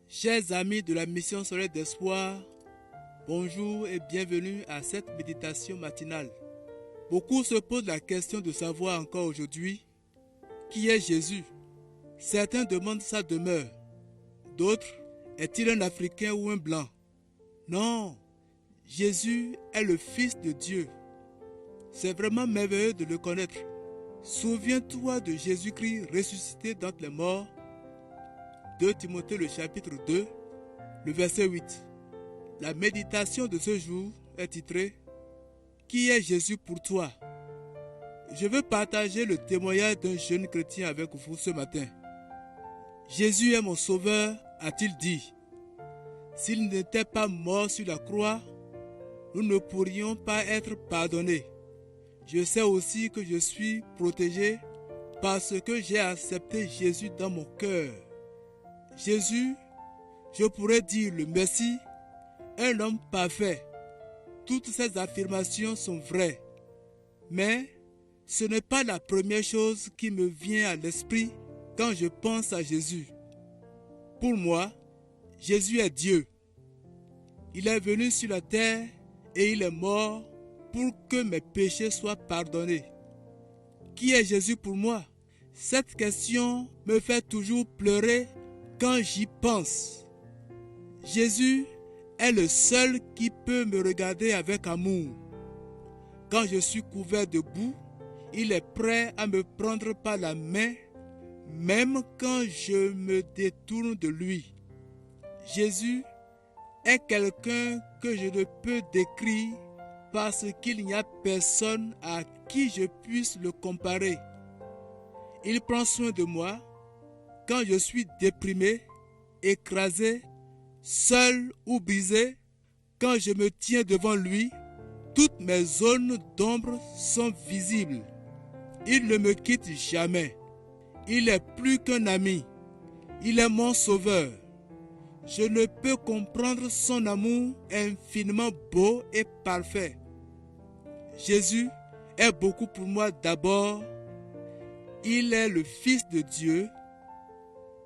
Chers amis de la mission solaire d'espoir, bonjour et bienvenue à cette méditation matinale. Beaucoup se posent la question de savoir encore aujourd'hui qui est Jésus. Certains demandent sa demeure, d'autres, est-il un Africain ou un blanc? Non, Jésus est le Fils de Dieu. C'est vraiment merveilleux de le connaître. Souviens-toi de Jésus-Christ ressuscité d'entre les morts. 2 Timothée le chapitre 2, le verset 8. La méditation de ce jour est titrée « Qui est Jésus pour toi ?» Je veux partager le témoignage d'un jeune chrétien avec vous ce matin. « Jésus est mon sauveur », a-t-il dit. S'il n'était pas mort sur la croix, nous ne pourrions pas être pardonnés. Je sais aussi que je suis protégé parce que j'ai accepté Jésus dans mon cœur. Jésus, je pourrais dire le Messie, un homme parfait. Toutes ces affirmations sont vraies. Mais ce n'est pas la première chose qui me vient à l'esprit quand je pense à Jésus. Pour moi, Jésus est Dieu. Il est venu sur la terre et il est mort pour que mes péchés soient pardonnés. Qui est Jésus pour moi? Cette question me fait toujours pleurer quand j'y pense. Jésus est le seul qui peut me regarder avec amour. Quand je suis couvert de boue, il est prêt à me prendre par la main, même quand je me détourne de lui. Jésus est quelqu'un que je ne peux décrire parce qu'il n'y a personne à qui je puisse le comparer. Il prend soin de moi quand je suis déprimé, écrasé, seul ou brisé. Quand je me tiens devant lui, toutes mes zones d'ombre sont visibles. Il ne me quitte jamais. Il est plus qu'un ami. Il est mon sauveur. Je ne peux comprendre son amour infiniment beau et parfait. Jésus est beaucoup pour moi d'abord. Il est le Fils de Dieu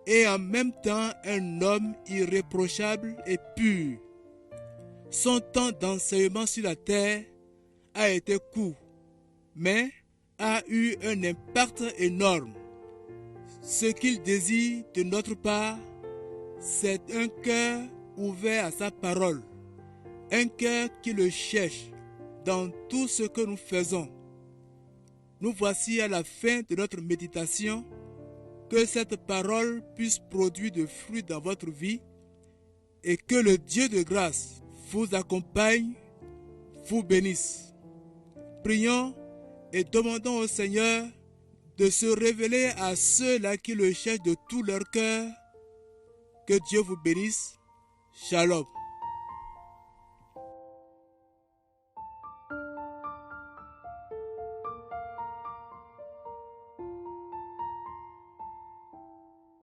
et en même temps un homme irréprochable et pur. Son temps d'enseignement sur la terre a été court, mais a eu un impact énorme. Ce qu'il désire de notre part, c'est un cœur ouvert à sa parole, un cœur qui le cherche dans tout ce que nous faisons. Nous voici à la fin de notre méditation. Que cette parole puisse produire de fruits dans votre vie et que le Dieu de grâce vous accompagne, vous bénisse. Prions et demandons au Seigneur de se révéler à ceux-là qui le cherchent de tout leur cœur. Que Dieu vous bénisse. Shalom.